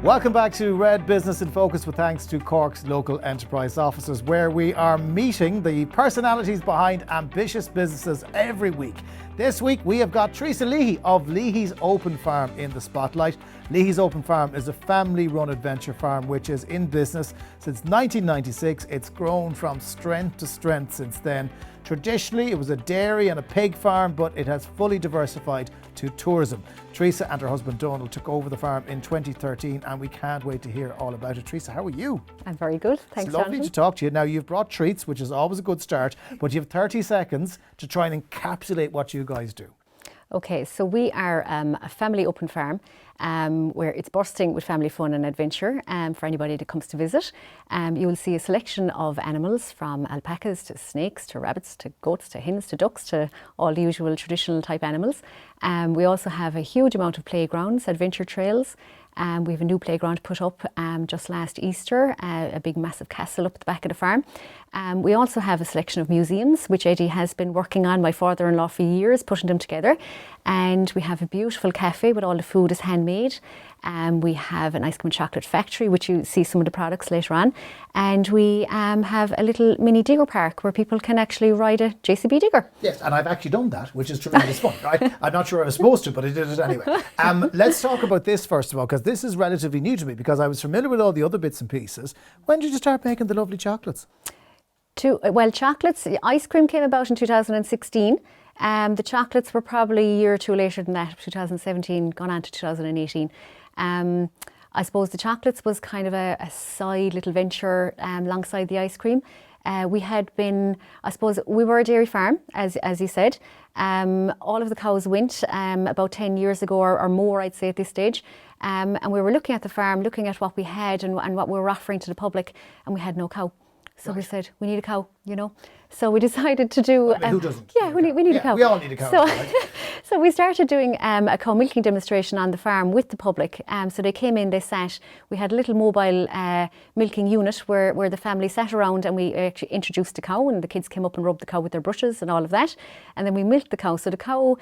Welcome back to Red Business in Focus with thanks to Cork's local enterprise offices, where we are meeting the personalities behind ambitious businesses every week. This week we have got Teresa Leahy of Leahy's Open Farm in the spotlight. Leahy's Open Farm is a family-run adventure farm which is in business since 1996. It's grown from strength to strength since then. Traditionally, it was a dairy and a pig farm, but it has fully diversified to tourism. Teresa and her husband Donal took over the farm in 2013, and we can't wait to hear all about it. Teresa, how are you? I'm very good, thanks. It's lovely to talk to you. Now, you've brought treats, which is always a good start, but you have 30 seconds to try and encapsulate what you guys do. Okay, so we are a family open farm where it's bursting with family fun and adventure for anybody that comes to visit. You will see a selection of animals, from alpacas to snakes to rabbits to goats to hens to ducks to all the usual traditional type animals. We also have a huge amount of playgrounds, adventure trails. We have a new playground put up just last Easter, a big massive castle up at the back of the farm. We also have a selection of museums, which Eddie has been working on, my father-in-law, for years, putting them together. And we have a beautiful cafe with all the food is handmade. We have an ice cream and chocolate factory, which you see some of the products later on. And we have a little mini digger park where people can actually ride a JCB digger. Yes, and I've actually done that, which is tremendous fun, right? I'm not sure I was supposed to, but I did it anyway. Let's talk about this first of all, because this is relatively new to me, because I was familiar with all the other bits and pieces. When did you start making the lovely chocolates? Well, chocolates, ice cream came about in 2016. The chocolates were probably a year or two later than that, 2017, gone on to 2018. I suppose the chocolates was kind of a side little venture alongside the ice cream. We had been, I suppose, we were a dairy farm, as you said. All of the cows went about 10 years ago or more, I'd say, at this stage. And we were looking at the farm, looking at what we had and what we were offering to the public, and we had no cow. So we said, we need a cow, you know. So we decided to do... who doesn't? Yeah, we need a cow. We all need a cow. So, right? so we started doing a cow milking demonstration on the farm with the public. So they came in, they sat. We had a little mobile milking unit where the family sat around, and we actually introduced the cow, and the kids came up and rubbed the cow with their brushes and all of that. And then we milked the cow. So the cow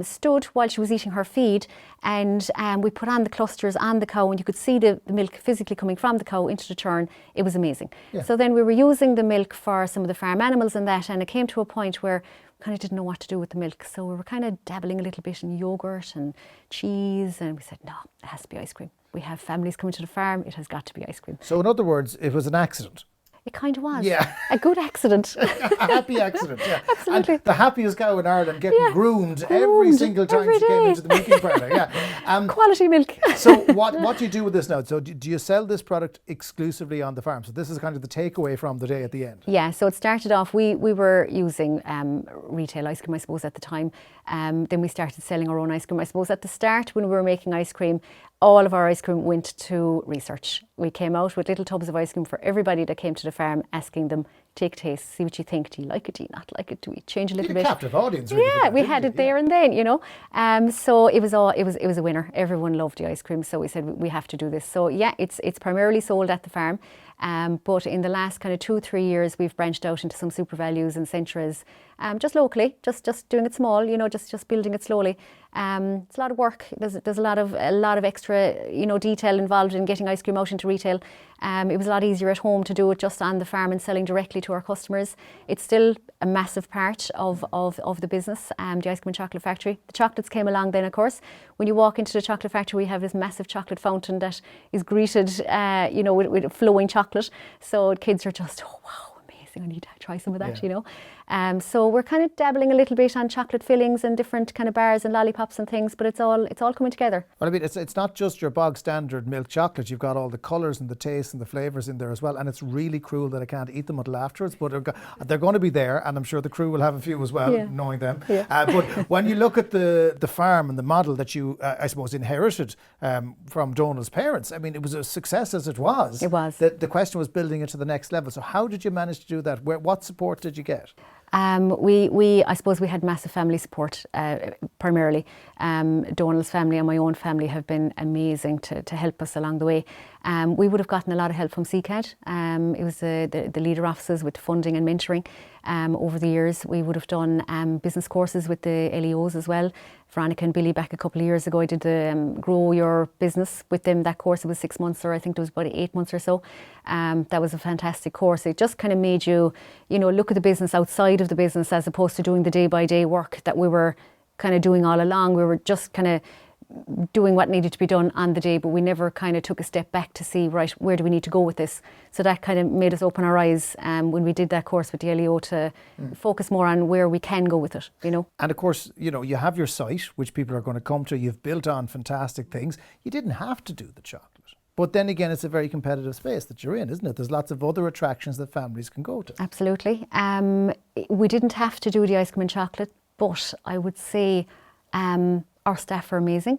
stood while she was eating her feed, and we put on the clusters on the cow, and you could see the milk physically coming from the cow into the churn. It was amazing. Yeah. So then we were using the milk for some of the farm animals and that, and it came to a point where we kind of didn't know what to do with the milk. So we were kind of dabbling a little bit in yogurt and cheese, and we said, no, it has to be ice cream. We have families coming to the farm, it has got to be ice cream. So in other words, it was an accident. It kind of was. Yeah. A good accident. A happy accident, yeah. Absolutely. And the happiest cow in Ireland getting groomed every single time she came into the milking parlour. Yeah. Quality milk. So what do you do with this now? So do you sell this product exclusively on the farm? So this is kind of the takeaway from the day at the end. Yeah, so it started off, we were using retail ice cream, I suppose, at the time. Then we started selling our own ice cream. I suppose at the start, when we were making ice cream, all of our ice cream went to research. We came out with little tubs of ice cream for everybody that came to the farm, asking them, take a taste, see what you think. Do you like it? Do you not like it? Do we change a little bit? A captive audience, really. Yeah, we had it there and then, you know. So it was a winner. Everyone loved the ice cream, so we said we have to do this. So yeah, it's primarily sold at the farm. But in the last kind of 2-3 years, we've branched out into some super values and Centras, just locally, just doing it small, you know, just building it slowly. It's a lot of work. There's a lot of extra, you know, detail involved in getting ice cream out into retail. It was a lot easier at home to do it just on the farm and selling directly to our customers. It's still a massive part of the business, the ice cream and chocolate factory. The chocolates came along then, of course. When you walk into the chocolate factory, we have this massive chocolate fountain that is greeted, you know, with flowing chocolate. So kids are just, oh wow, amazing, I need to try some of that, you know. So we're kind of dabbling a little bit on chocolate fillings and different kind of bars and lollipops and things, but it's all coming together. Well, I mean, it's not just your bog standard milk chocolate. You've got all the colours and the tastes and the flavours in there as well, and it's really cruel that I can't eat them until afterwards, but they're going to be there, and I'm sure the crew will have a few as well, knowing them. Yeah. But when you look at the farm and the model that you, I suppose, inherited from Donal's parents, I mean, it was a success as it was. It was. The question was building it to the next level. So how did you manage to do that? What support did you get? I suppose we had massive family support, primarily. Donal's family and my own family have been amazing to help us along the way. We would have gotten a lot of help from CCAD. It was the leader offices with funding and mentoring. over the years. We would have done business courses with the LEOs as well. Veronica and Billy back a couple of years ago, I did the Grow Your Business with them. That course, it was 6 months, or I think it was about 8 months or so. That was a fantastic course. It just kind of made you, look at the business outside of the business, as opposed to doing the day-by-day work that we were kind of doing all along. We were just kind of doing what needed to be done on the day, but we never kind of took a step back to see, right, where do we need to go with this? So that kind of made us open our eyes when we did that course with the LEO to focus more on where we can go with it, And of course, you have your site, which people are going to come to. You've built on fantastic things. You didn't have to do the chocolate. But then again, it's a very competitive space that you're in, isn't it? There's lots of other attractions that families can go to. Absolutely. We didn't have to do the ice cream and chocolate, but I would say our staff are amazing.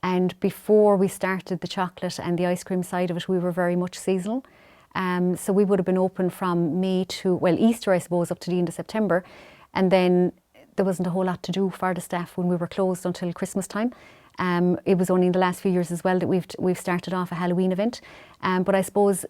And before we started the chocolate and the ice cream side of it, we were very much seasonal. So we would have been open from May to, Easter, I suppose, up to the end of September. And then there wasn't a whole lot to do for the staff when we were closed until Christmas time. It was only in the last few years as well that we've started off a Halloween event. But I suppose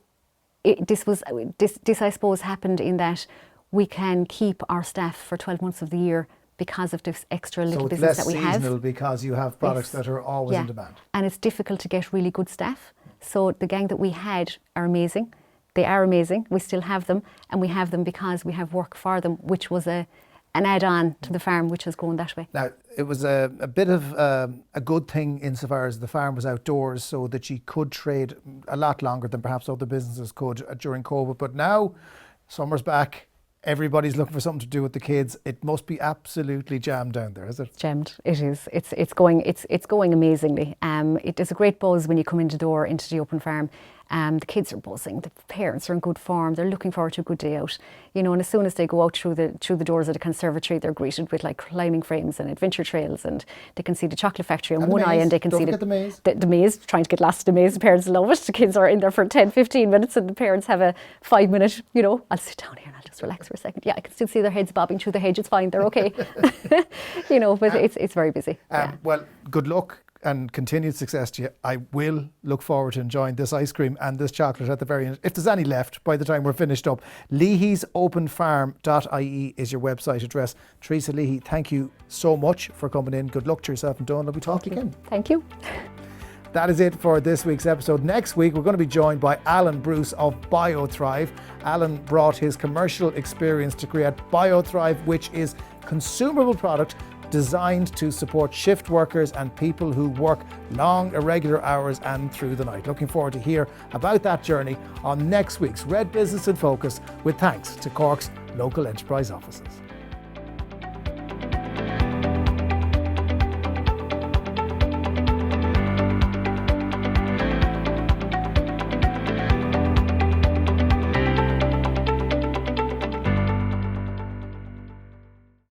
this I suppose happened in that we can keep our staff for 12 months of the year because of this extra little business that we have. So it's less seasonal because you have products that are always in demand. And it's difficult to get really good staff. So the gang that we had are amazing. They are amazing. We still have them, and we have them because we have work for them, which was an add-on to the farm, which has grown that way. Now, it was a bit of a good thing insofar as the farm was outdoors, so that you could trade a lot longer than perhaps other businesses could during COVID. But now, summer's back. Everybody's looking for something to do with the kids. It must be absolutely jammed down there, is it? Jammed. It is. It's going amazingly. There's a great buzz when you come into the open farm. The kids are buzzing. The parents are in good form. They're looking forward to a good day out. And as soon as they go out through the doors of the conservatory, they're greeted with like climbing frames and adventure trails, and they can see the chocolate factory on one eye, and they can see the maze. The maze. Trying to get lost in the maze. The parents love it. The kids are in there for 10-15 minutes, and the parents have a 5-minute. I'll sit down here and I'll just relax for a second. Yeah, I can still see their heads bobbing through the hedge. It's fine. They're okay. But it's very busy. Well, good luck and continued success to you. I will look forward to enjoying this ice cream and this chocolate at the very end, if there's any left by the time we're finished up. leahysopenfarm.ie is your website address. Teresa Leahy, thank you so much for coming in. Good luck to yourself and Donal. We'll talk again. Thank you. That is it for this week's episode. Next week, we're going to be joined by Alan Bruce of BioThrive. Alan brought his commercial experience to create BioThrive, which is consumable product designed to support shift workers and people who work long, irregular hours and through the night. Looking forward to hear about that journey on next week's Red Business in Focus, with thanks to Cork's local enterprise offices.